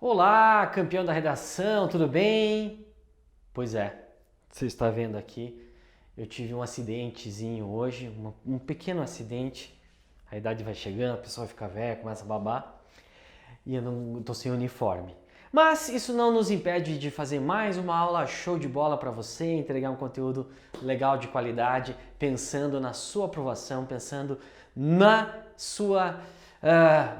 Olá, campeão da redação, tudo bem? Pois é, você está vendo aqui, eu tive um acidentezinho hoje, um pequeno acidente. A idade vai chegando, a pessoa fica velha, começa a babar e eu não estou sem uniforme. Mas isso não nos impede de fazer mais uma aula show de bola para você, entregar um conteúdo legal de qualidade, pensando na sua aprovação, pensando na sua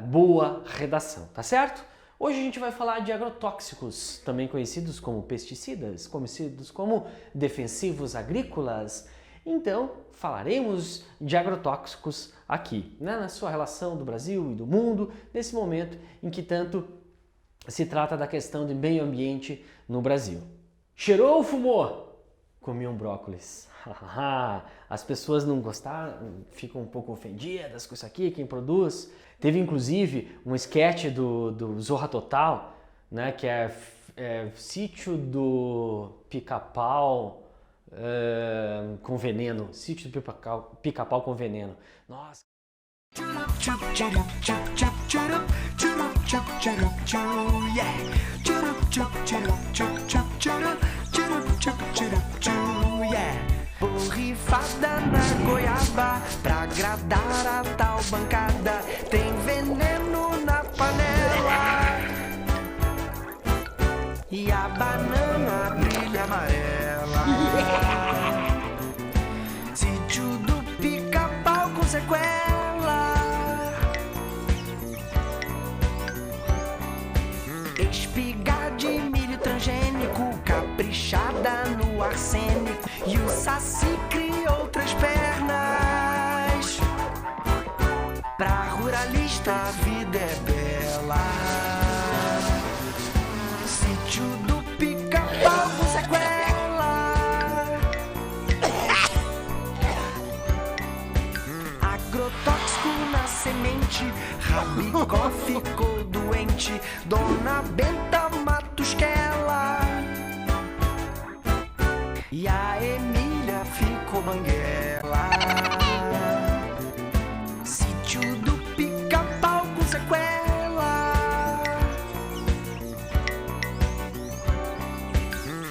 boa redação, tá certo? Hoje a gente vai falar de agrotóxicos, também conhecidos como pesticidas, conhecidos como defensivos agrícolas. Então, falaremos de agrotóxicos aqui, né, na sua relação do Brasil e do mundo, nesse momento em que tanto se trata da questão de meio ambiente no Brasil. Cheirou ou fumou? Comi um brócolis. As pessoas não gostaram, ficam um pouco ofendidas com isso aqui, quem produz. Teve inclusive um sketch do Zorra Total, né, que é Sítio do Pica-Pau com veneno. Sítio do Pica-Pau com veneno. Nossa. Borrifada na goiaba, pra agradar a tal bancada, tem veneno na panela e a banana brilha amarela. Sítio do Pica-Pau com sequela, espiga de milho transgênico, caprichada no arsênico, e o Saci criou outras pernas. Pra ruralista a vida é bela. Sítio do Pica-Pau com sequela, agrotóxico na semente, Rabicó ficou doente, Dona Benta Matusquela e a Emília ficou banguela. Sítio do Pica-Pau com sequela.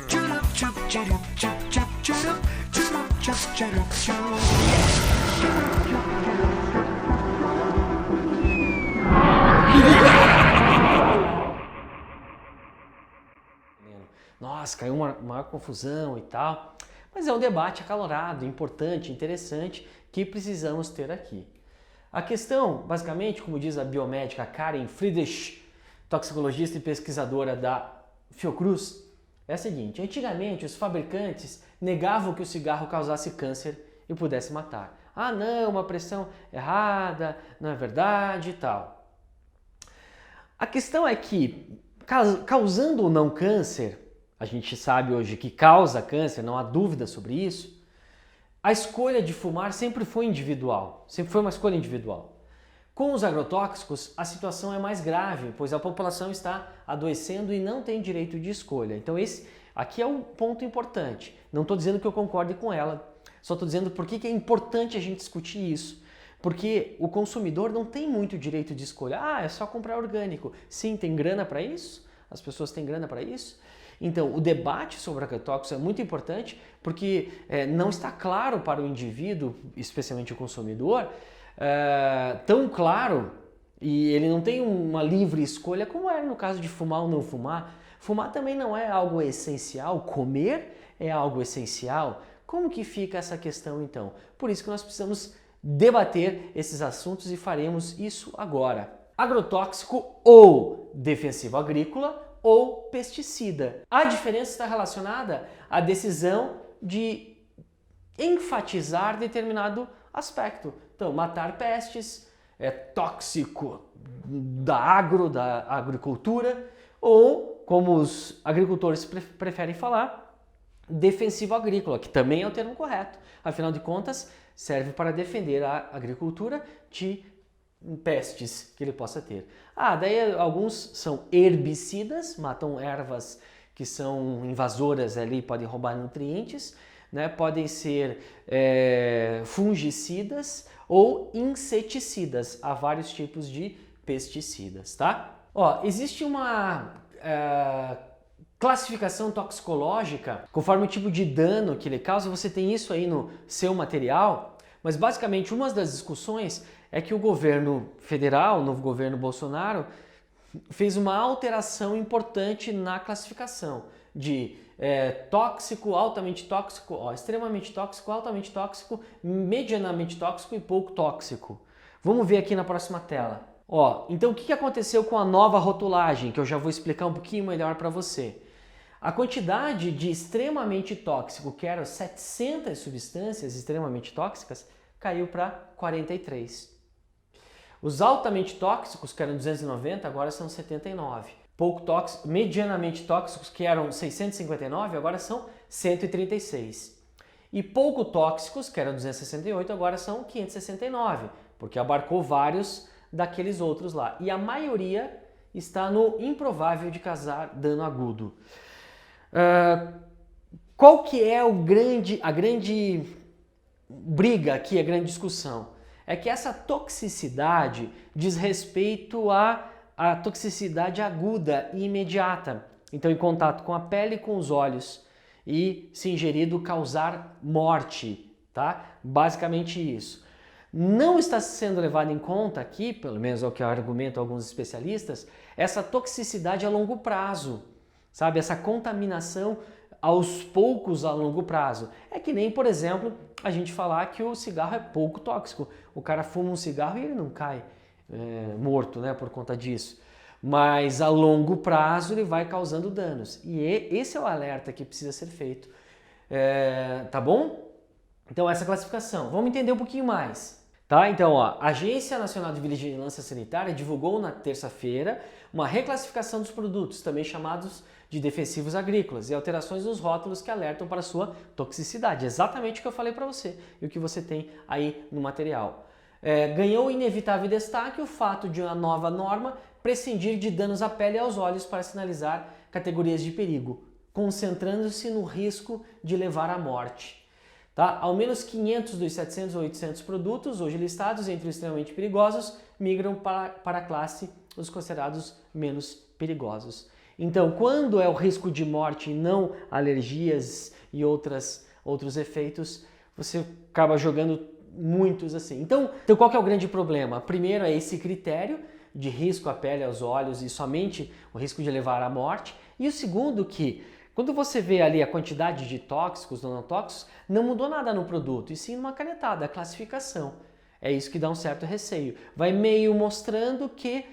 Tchurup, tchup, tchurup, tchup, tchup, tchurup, tchurup, tchup, tchurup, Nossa, caiu uma maior confusão e tal. Mas é um debate acalorado, importante, interessante, que precisamos ter aqui. A questão, basicamente, como diz a biomédica Karen Friedrich, toxicologista e pesquisadora da Fiocruz, é a seguinte: antigamente os fabricantes negavam que o cigarro causasse câncer e pudesse matar. Ah não, uma pressão errada, não é verdade e tal. A questão é que, causando ou não câncer, a gente sabe hoje que causa câncer, não há dúvida sobre isso, a escolha de fumar sempre foi individual, sempre foi uma escolha individual. Com os agrotóxicos, a situação é mais grave, pois a população está adoecendo e não tem direito de escolha. Então esse aqui é um ponto importante. Não estou dizendo que eu concorde com ela, só estou dizendo por que é importante a gente discutir isso. Porque o consumidor não tem muito direito de escolha. Ah, é só comprar orgânico. Sim, tem grana para isso? As pessoas têm grana para isso? Então, o debate sobre agrotóxicos é muito importante porque não está claro para o indivíduo, especialmente o consumidor, tão claro, e ele não tem uma livre escolha como é no caso de fumar ou não fumar. Fumar também não é algo essencial, comer é algo essencial. Como que fica essa questão então? Por isso que nós precisamos debater esses assuntos e faremos isso agora. Agrotóxico ou defensivo agrícola ou pesticida. A diferença está relacionada à decisão de enfatizar determinado aspecto. Então, matar pestes é tóxico da agricultura, ou, como os agricultores preferem falar, defensivo agrícola, que também é o termo correto. Afinal de contas, serve para defender a agricultura de pestes que ele possa ter. Daí alguns são herbicidas, matam ervas que são invasoras ali, podem roubar nutrientes, né? Podem ser fungicidas ou inseticidas. Há vários tipos de pesticidas, tá? Ó, existe uma classificação toxicológica, conforme o tipo de dano que ele causa, você tem isso aí no seu material, mas basicamente uma das discussões é que o governo federal, o novo governo Bolsonaro, fez uma alteração importante na classificação de tóxico, altamente tóxico, extremamente tóxico, altamente tóxico, medianamente tóxico e pouco tóxico. Vamos ver aqui na próxima tela. Então o que aconteceu com a nova rotulagem, que eu já vou explicar um pouquinho melhor para você. A quantidade de extremamente tóxico, que eram 700 substâncias extremamente tóxicas, caiu para 43. Os altamente tóxicos, que eram 290, agora são 79. Pouco tóxicos, medianamente tóxicos, que eram 659, agora são 136. E pouco tóxicos, que eram 268, agora são 569, porque abarcou vários daqueles outros lá. E a maioria está no improvável de causar dano agudo. Qual que é a grande briga aqui, a grande discussão? É que essa toxicidade diz respeito à toxicidade aguda e imediata. Então, em contato com a pele e com os olhos. E, se ingerido, causar morte, tá? Basicamente isso. Não está sendo levado em conta aqui, pelo menos é o que argumentam alguns especialistas, essa toxicidade a longo prazo, sabe? Essa contaminação aos poucos a longo prazo. É que nem, por exemplo, a gente falar que o cigarro é pouco tóxico. O cara fuma um cigarro e ele não cai morto, né, por conta disso. Mas a longo prazo ele vai causando danos. E esse é o alerta que precisa ser feito. Tá bom? Então essa classificação. Vamos entender um pouquinho mais. Tá? Então, a Agência Nacional de Vigilância Sanitária divulgou na terça-feira uma reclassificação dos produtos, também chamados de defensivos agrícolas, e alterações nos rótulos que alertam para sua toxicidade. Exatamente o que eu falei para você e o que você tem aí no material. Ganhou inevitável destaque o fato de uma nova norma prescindir de danos à pele e aos olhos para sinalizar categorias de perigo, concentrando-se no risco de levar à morte. Tá? Ao menos 500 dos 700 ou 800 produtos hoje listados entre os extremamente perigosos migram para a classe dos considerados menos perigosos. Então, quando é o risco de morte e não alergias e outros efeitos, você acaba jogando muitos assim. Então, qual que é o grande problema? Primeiro é esse critério de risco à pele, aos olhos e somente o risco de levar à morte. E o segundo que, quando você vê ali a quantidade de tóxicos, não tóxicos, não mudou nada no produto, e sim uma canetada, a classificação. É isso que dá um certo receio. Vai meio mostrando que,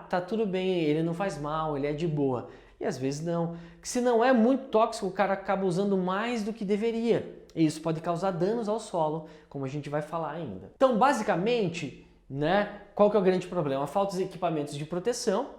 tá tudo bem, ele não faz mal, ele é de boa. E às vezes não. Que se não é muito tóxico, o cara acaba usando mais do que deveria. E isso pode causar danos ao solo, como a gente vai falar ainda. Então, basicamente, né, qual que é o grande problema? A falta de equipamentos de proteção,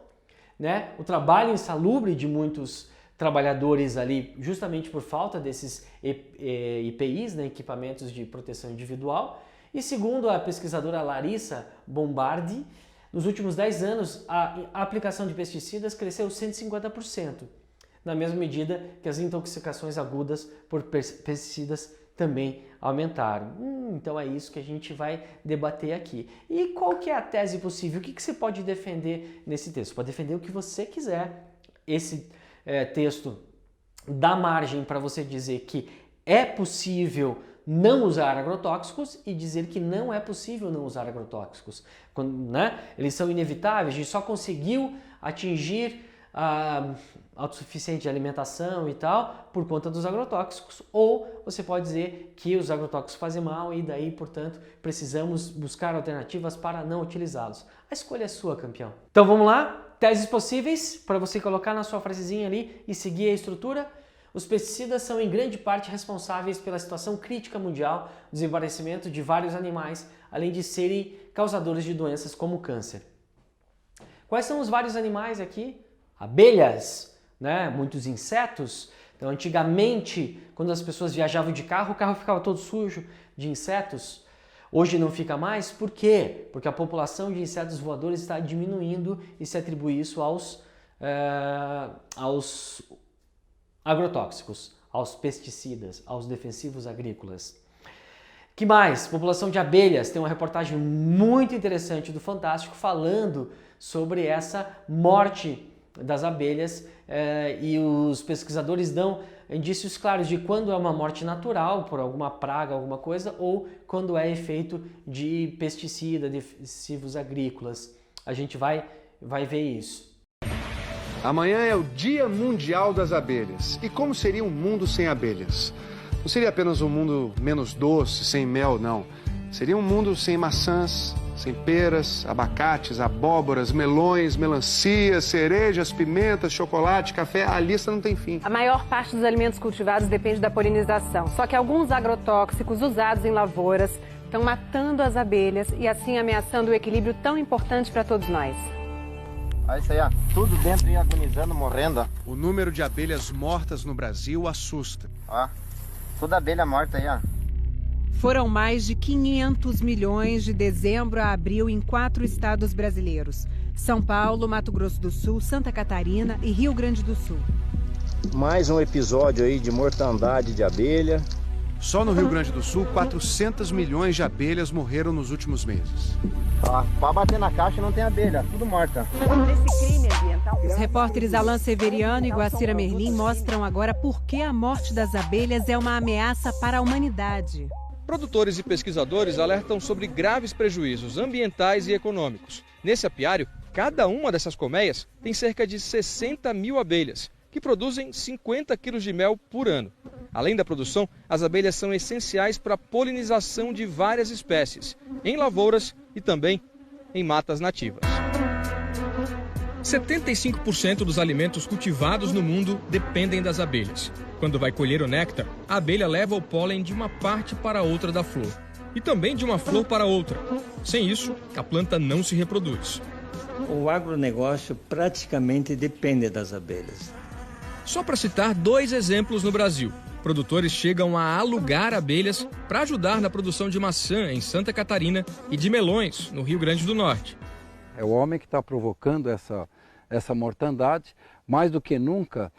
né, o trabalho insalubre de muitos trabalhadores ali, justamente por falta desses EPIs, né, equipamentos de proteção individual. E segundo a pesquisadora Larissa Bombardi, nos últimos 10 anos a aplicação de pesticidas cresceu 150%, na mesma medida que as intoxicações agudas por pesticidas também aumentaram. Então é isso que a gente vai debater aqui. E qual que é a tese possível? O que você pode defender nesse texto? Você pode defender o que você quiser. Esse texto dá margem para você dizer que é possível não usar agrotóxicos e dizer que não é possível não usar agrotóxicos. Quando, né, eles são inevitáveis, a gente só conseguiu atingir a autossuficiente de alimentação e tal por conta dos agrotóxicos. Ou você pode dizer que os agrotóxicos fazem mal e daí, portanto, precisamos buscar alternativas para não utilizá-los. A escolha é sua, campeão. Então vamos lá? Teses possíveis para você colocar na sua frasezinha ali e seguir a estrutura. Os pesticidas são em grande parte responsáveis pela situação crítica mundial, desaparecimento de vários animais, além de serem causadores de doenças como o câncer. Quais são os vários animais aqui? Abelhas, né? Muitos insetos. Então, antigamente, quando as pessoas viajavam de carro, o carro ficava todo sujo de insetos. Hoje não fica mais. Por quê? Porque a população de insetos voadores está diminuindo e se atribui isso aos agrotóxicos, aos pesticidas, aos defensivos agrícolas. Que mais? População de abelhas. Tem uma reportagem muito interessante do Fantástico falando sobre essa morte das abelhas e os pesquisadores dão indícios claros de quando é uma morte natural por alguma praga, alguma coisa, ou quando é efeito de pesticida, defensivos agrícolas. A gente vai ver isso. Amanhã é o Dia Mundial das Abelhas. E como seria um mundo sem abelhas? Não seria apenas um mundo menos doce, sem mel, não. Seria um mundo sem maçãs, sem peras, abacates, abóboras, melões, melancias, cerejas, pimentas, chocolate, café. A lista não tem fim. A maior parte dos alimentos cultivados depende da polinização. Só que alguns agrotóxicos usados em lavouras estão matando as abelhas e assim ameaçando o equilíbrio tão importante para todos nós. Olha isso aí, ó. Tudo dentro e agonizando, morrendo, ó. O número de abelhas mortas no Brasil assusta. Ó, toda abelha morta aí, ó. Foram mais de 500 milhões de dezembro a abril em 4 estados brasileiros: São Paulo, Mato Grosso do Sul, Santa Catarina e Rio Grande do Sul. Mais um episódio aí de mortandade de abelha. Só no Rio Grande do Sul, 400 milhões de abelhas morreram nos últimos meses. Ó, pra bater na caixa não tem abelha, tudo morta. Os repórteres Alain Severiano e Guacira Merlim mostram agora por que a morte das abelhas é uma ameaça para a humanidade. Produtores e pesquisadores alertam sobre graves prejuízos ambientais e econômicos. Nesse apiário, cada uma dessas colmeias tem cerca de 60 mil abelhas, que produzem 50 quilos de mel por ano. Além da produção, as abelhas são essenciais para a polinização de várias espécies, em lavouras e também em matas nativas. 75% dos alimentos cultivados no mundo dependem das abelhas. Quando vai colher o néctar, a abelha leva o pólen de uma parte para outra da flor e também de uma flor para outra. Sem isso, a planta não se reproduz. O agronegócio praticamente depende das abelhas. Só para citar 2 exemplos no Brasil. Produtores chegam a alugar abelhas para ajudar na produção de maçã em Santa Catarina e de melões no Rio Grande do Norte. É o homem que está provocando essa mortandade, mais do que nunca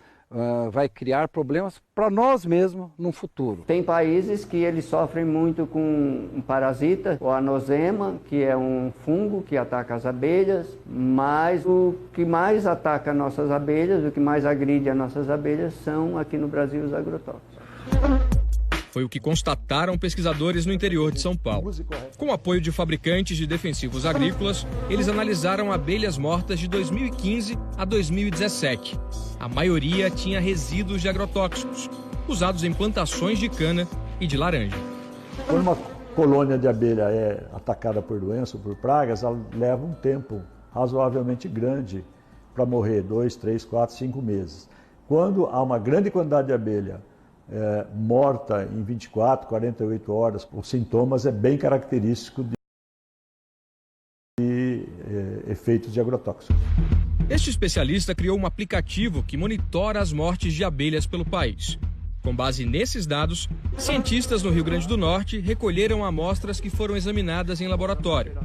vai criar problemas para nós mesmos no futuro. Tem países que eles sofrem muito com um parasita, o anosema, que é um fungo que ataca as abelhas, mas o que mais ataca nossas abelhas, o que mais agride as nossas abelhas são aqui no Brasil os agrotóxicos. Foi o que constataram pesquisadores no interior de São Paulo. Com o apoio de fabricantes de defensivos agrícolas, eles analisaram abelhas mortas de 2015 a 2017. A maioria tinha resíduos de agrotóxicos, usados em plantações de cana e de laranja. Quando uma colônia de abelha é atacada por doença ou por pragas, ela leva um tempo razoavelmente grande para morrer, 2, 3, 4, 5 meses. Quando há uma grande quantidade de abelha morta em 24, 48 horas, os sintomas é bem característico de efeitos de agrotóxicos. Este especialista criou um aplicativo que monitora as mortes de abelhas pelo país. Com base nesses dados, cientistas no Rio Grande do Norte recolheram amostras que foram examinadas em laboratório.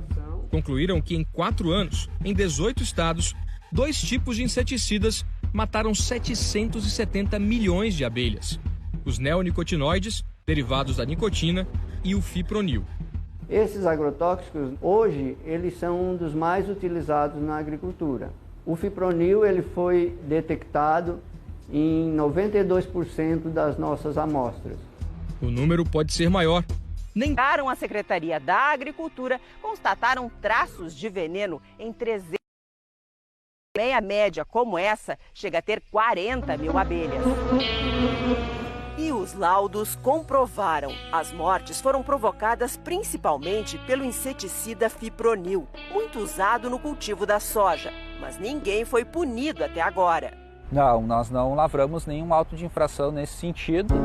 Concluíram que em 4 anos, em 18 estados, 2 tipos de inseticidas mataram 770 milhões de abelhas. Os neonicotinoides, derivados da nicotina, e o fipronil. Esses agrotóxicos, hoje, eles são um dos mais utilizados na agricultura. O fipronil ele foi detectado em 92% das nossas amostras. O número pode ser maior. A Secretaria da Agricultura constataram traços de veneno em 300. Meia média como essa chega a ter 40 mil abelhas. E os laudos comprovaram. As mortes foram provocadas principalmente pelo inseticida fipronil, muito usado no cultivo da soja. Mas ninguém foi punido até agora. Não, nós não lavramos nenhum auto de infração nesse sentido.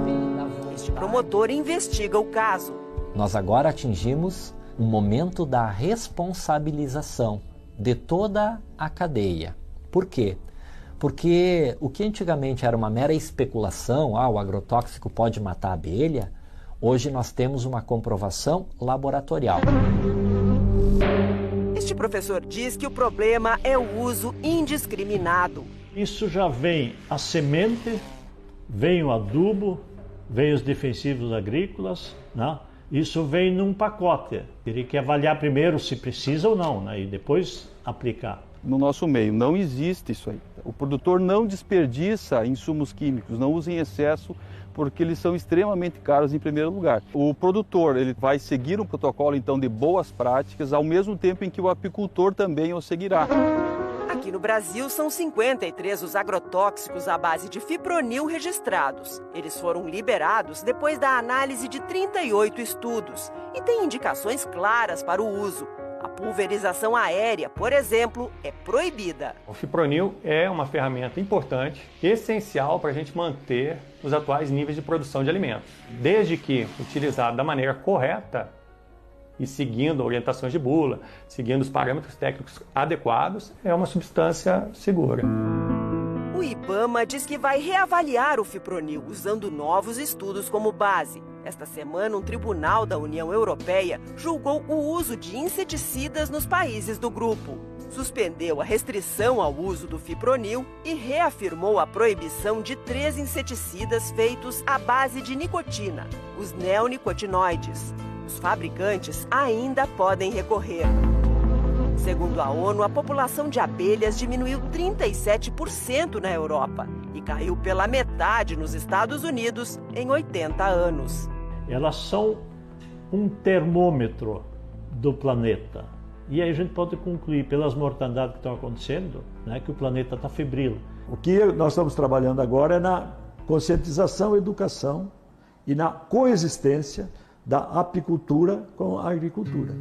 Este promotor investiga o caso. Nós agora atingimos um momento da responsabilização de toda a cadeia. Por quê? Porque o que antigamente era uma mera especulação, o agrotóxico pode matar a abelha, hoje nós temos uma comprovação laboratorial. Este professor diz que o problema é o uso indiscriminado. Isso já vem a semente, vem o adubo, vem os defensivos agrícolas, né? Isso vem num pacote. Teria que avaliar primeiro se precisa ou não, né? E depois aplicar. No nosso meio não existe isso aí. O produtor não desperdiça insumos químicos, não usa em excesso, porque eles são extremamente caros em primeiro lugar. O produtor ele vai seguir um protocolo então de boas práticas, ao mesmo tempo em que o apicultor também o seguirá. Aqui no Brasil, são 53 os agrotóxicos à base de fipronil registrados. Eles foram liberados depois da análise de 38 estudos e têm indicações claras para o uso. A pulverização aérea, por exemplo, é proibida. O fipronil é uma ferramenta importante, essencial para a gente manter os atuais níveis de produção de alimentos. Desde que utilizado da maneira correta e seguindo orientações de bula, seguindo os parâmetros técnicos adequados, é uma substância segura. O IBAMA diz que vai reavaliar o fipronil usando novos estudos como base. Esta semana, um tribunal da União Europeia julgou o uso de inseticidas nos países do grupo. Suspendeu a restrição ao uso do fipronil e reafirmou a proibição de 3 inseticidas feitos à base de nicotina, os neonicotinoides. Os fabricantes ainda podem recorrer. Segundo a ONU, a população de abelhas diminuiu 37% na Europa e caiu pela metade nos Estados Unidos em 80 anos. Elas são um termômetro do planeta. E aí a gente pode concluir, pelas mortandades que estão acontecendo, né, que o planeta está febril. O que nós estamos trabalhando agora é na conscientização, educação e na coexistência da apicultura com a agricultura.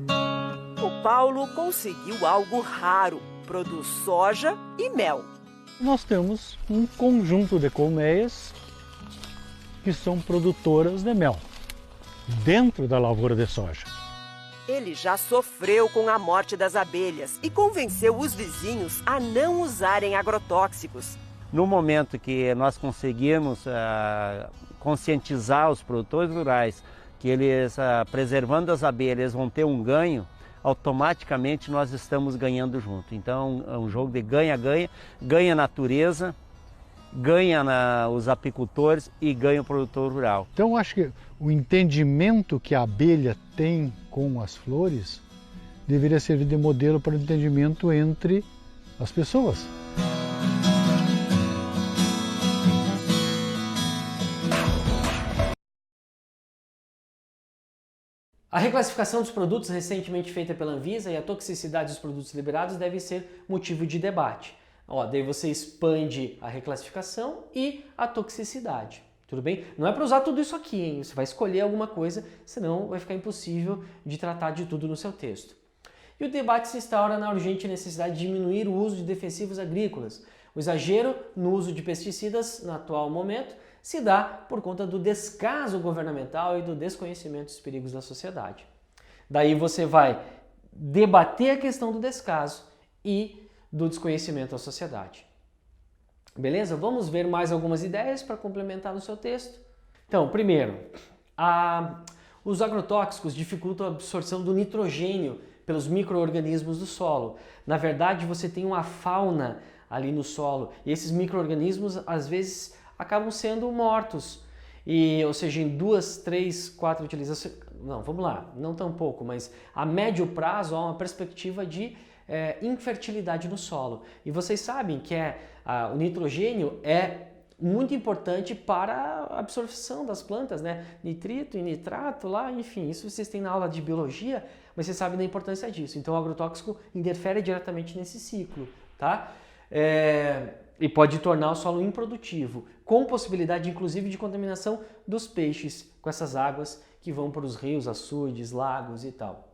O Paulo conseguiu algo raro, produz soja e mel. Nós temos um conjunto de colmeias que são produtoras de mel, dentro da lavoura de soja. Ele já sofreu com a morte das abelhas e convenceu os vizinhos a não usarem agrotóxicos. No momento que nós conseguimos conscientizar os produtores rurais que eles, preservando as abelhas, vão ter um ganho, automaticamente nós estamos ganhando junto. Então é um jogo de ganha-ganha, ganha a natureza, ganha os apicultores e ganha o produtor rural. Então acho que o entendimento que a abelha tem com as flores deveria servir de modelo para o entendimento entre as pessoas. A reclassificação dos produtos recentemente feita pela Anvisa e a toxicidade dos produtos liberados deve ser motivo de debate. Daí você expande a reclassificação e a toxicidade, tudo bem? Não é para usar tudo isso aqui, hein? Você vai escolher alguma coisa, senão vai ficar impossível de tratar de tudo no seu texto. E o debate se instaura na urgente necessidade de diminuir o uso de defensivos agrícolas. O exagero no uso de pesticidas, no atual momento, se dá por conta do descaso governamental e do desconhecimento dos perigos da sociedade. Daí você vai debater a questão do descaso e do desconhecimento da sociedade. Beleza? Vamos ver mais algumas ideias para complementar no seu texto. Então, primeiro, os agrotóxicos dificultam a absorção do nitrogênio pelos micro-organismos do solo. Na verdade, você tem uma fauna ali no solo e esses micro-organismos, às vezes, acabam sendo mortos. Ou seja, em 2, 3, 4 utilizações... Não, vamos lá, não tão pouco, mas a médio prazo há uma perspectiva de infertilidade no solo. E vocês sabem que o nitrogênio é muito importante para a absorção das plantas, né? Nitrito e nitrato lá, enfim, isso vocês têm na aula de biologia, mas vocês sabem da importância disso. Então o agrotóxico interfere diretamente nesse ciclo, tá? E pode tornar o solo improdutivo, com possibilidade inclusive de contaminação dos peixes com essas águas que vão para os rios, açudes, lagos e tal.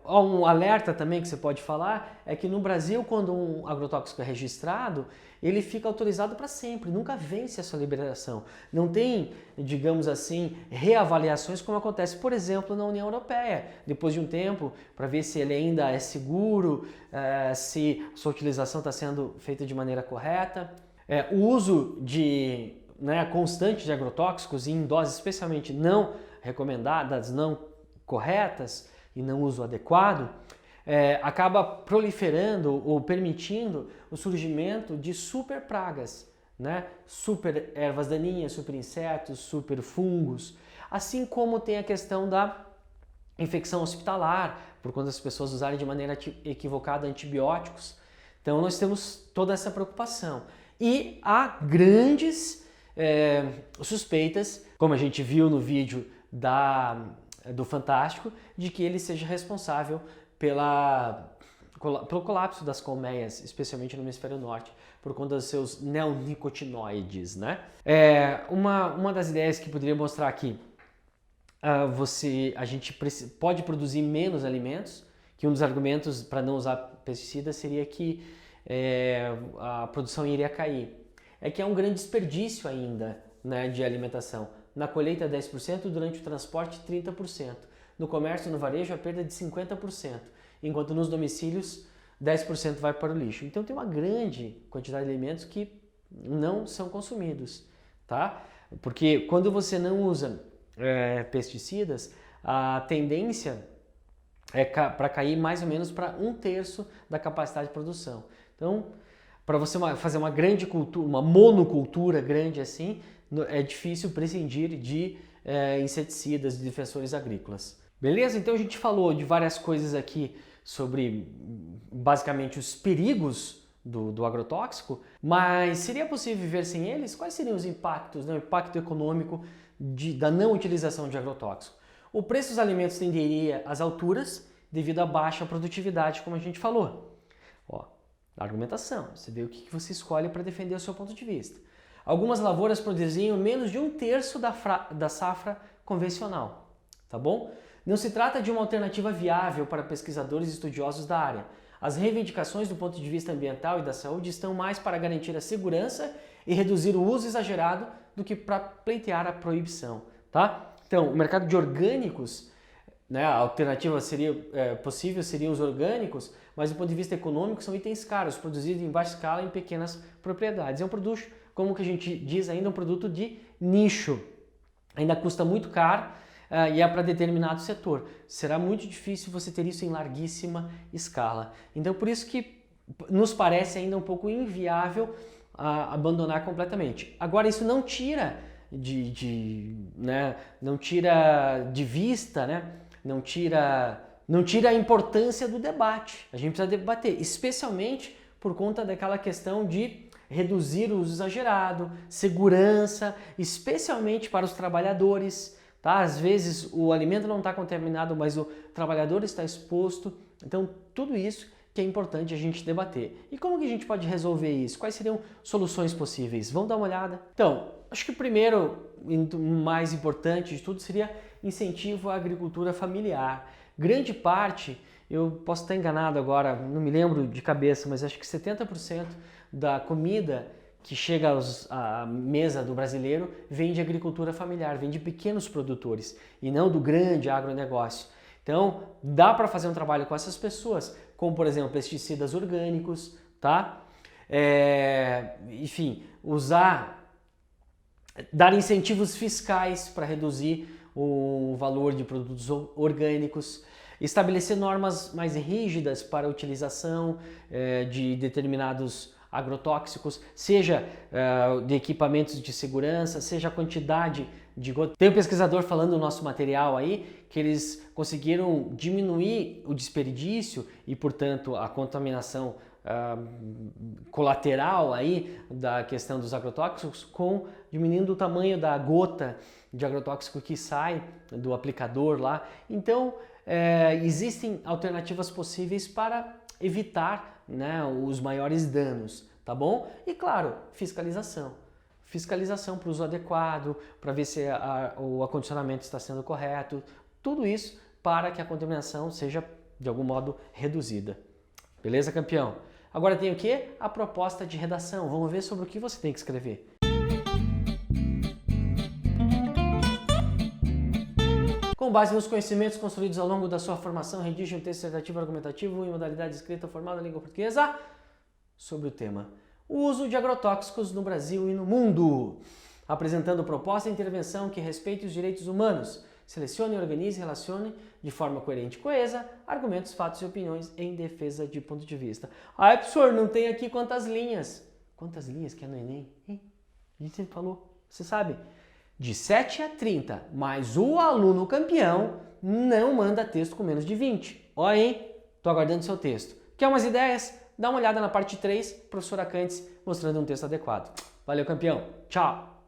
Um alerta também que você pode falar é que no Brasil, quando um agrotóxico é registrado, ele fica autorizado para sempre, nunca vence a sua liberação. Não tem, digamos assim, reavaliações como acontece, por exemplo, na União Europeia. Depois de um tempo, para ver se ele ainda é seguro, se sua utilização está sendo feita de maneira correta. O uso constante de agrotóxicos em doses especialmente não recomendadas, não corretas, e não uso adequado, acaba proliferando ou permitindo o surgimento de super pragas, né? Super ervas daninhas, super insetos, super fungos. assim como tem a questão da infecção hospitalar, por conta das pessoas usarem de maneira equivocada antibióticos. Então nós temos toda essa preocupação. E há grandes suspeitas, como a gente viu no vídeo do Fantástico, de que ele seja responsável pelo colapso das colmeias, especialmente no hemisfério norte, por conta dos seus neonicotinoides, né? Uma das ideias que poderia mostrar aqui, a gente pode produzir menos alimentos, que um dos argumentos para não usar pesticidas seria que a produção iria cair. É que há um grande desperdício ainda, né, de alimentação. Na colheita 10%, durante o transporte 30%. No comércio e no varejo a perda de 50%, enquanto nos domicílios 10% vai para o lixo. Então tem uma grande quantidade de alimentos que não são consumidos, tá? Porque quando você não usa pesticidas, a tendência é para cair mais ou menos para 1/3 da capacidade de produção. Então, para você fazer uma grande cultura, uma monocultura grande assim, é difícil prescindir de inseticidas, de defensores agrícolas. Beleza? Então a gente falou de várias coisas aqui sobre basicamente os perigos do agrotóxico, mas seria possível viver sem eles? Quais seriam os impactos, né? O impacto econômico da não utilização de agrotóxico? O preço dos alimentos tenderia às alturas devido à baixa produtividade, como a gente falou. Ó, argumentação, você vê o que você escolhe para defender o seu ponto de vista. Algumas lavouras produziam menos de 1/3 da safra convencional, tá bom? Não se trata de uma alternativa viável para pesquisadores e estudiosos da área. As reivindicações do ponto de vista ambiental e da saúde estão mais para garantir a segurança e reduzir o uso exagerado do que para pleitear a proibição, tá? Então, o mercado de orgânicos, né, a alternativa possível seriam os orgânicos, mas do ponto de vista econômico são itens caros, produzidos em baixa escala em pequenas propriedades. É um produto, como que a gente diz ainda, um produto de nicho. Ainda custa muito caro e é para determinado setor. Será muito difícil você ter isso em larguíssima escala. Então, por isso que nos parece ainda um pouco inviável abandonar completamente. Agora, isso não tira não tira de vista, né? Não tira a importância do debate. A gente precisa debater, especialmente por conta daquela questão de reduzir o uso exagerado, segurança, especialmente para os trabalhadores, tá? Às vezes o alimento não está contaminado, mas o trabalhador está exposto. Então, tudo isso que é importante a gente debater. E como que a gente pode resolver isso? Quais seriam soluções possíveis? Vamos dar uma olhada? Então, acho que o primeiro e mais importante de tudo seria incentivo à agricultura familiar. Grande parte, eu posso estar enganado agora, não me lembro de cabeça, mas acho que 70% da comida que chega à mesa do brasileiro vem de agricultura familiar, vem de pequenos produtores e não do grande agronegócio. Então, dá para fazer um trabalho com essas pessoas, como por exemplo pesticidas orgânicos, tá? Enfim, dar incentivos fiscais para reduzir o valor de produtos orgânicos, estabelecer normas mais rígidas para a utilização de determinados agrotóxicos, seja de equipamentos de segurança, seja a quantidade de gotas. Tem um pesquisador falando no nosso material aí que eles conseguiram diminuir o desperdício e, portanto, a contaminação colateral aí da questão dos agrotóxicos diminuindo o tamanho da gota de agrotóxico que sai do aplicador lá. Então, existem alternativas possíveis para evitar, né, os maiores danos, tá bom? E claro, fiscalização. Fiscalização para o uso adequado, para ver se o acondicionamento está sendo correto, tudo isso para que a contaminação seja de algum modo reduzida. Beleza, campeão? Agora tem o quê? A proposta de redação. Vamos ver sobre o que você tem que escrever. Com base nos conhecimentos construídos ao longo da sua formação, redige um texto dissertativo argumentativo em modalidade escrita formal da língua portuguesa sobre o tema: o uso de agrotóxicos no Brasil e no mundo, apresentando proposta de intervenção que respeite os direitos humanos. Selecione, organize e relacione de forma coerente e coesa argumentos, fatos e opiniões em defesa de ponto de vista. Ah, professor, não tem aqui quantas linhas? Quantas linhas que é no Enem? Hein? A gente sempre falou, você sabe? de 7 a 30, mas o aluno campeão não manda texto com menos de 20. Ó, hein? Tô aguardando seu texto. Quer umas ideias? Dá uma olhada na parte 3, professora Cantes mostrando um texto adequado. Valeu, campeão. Tchau!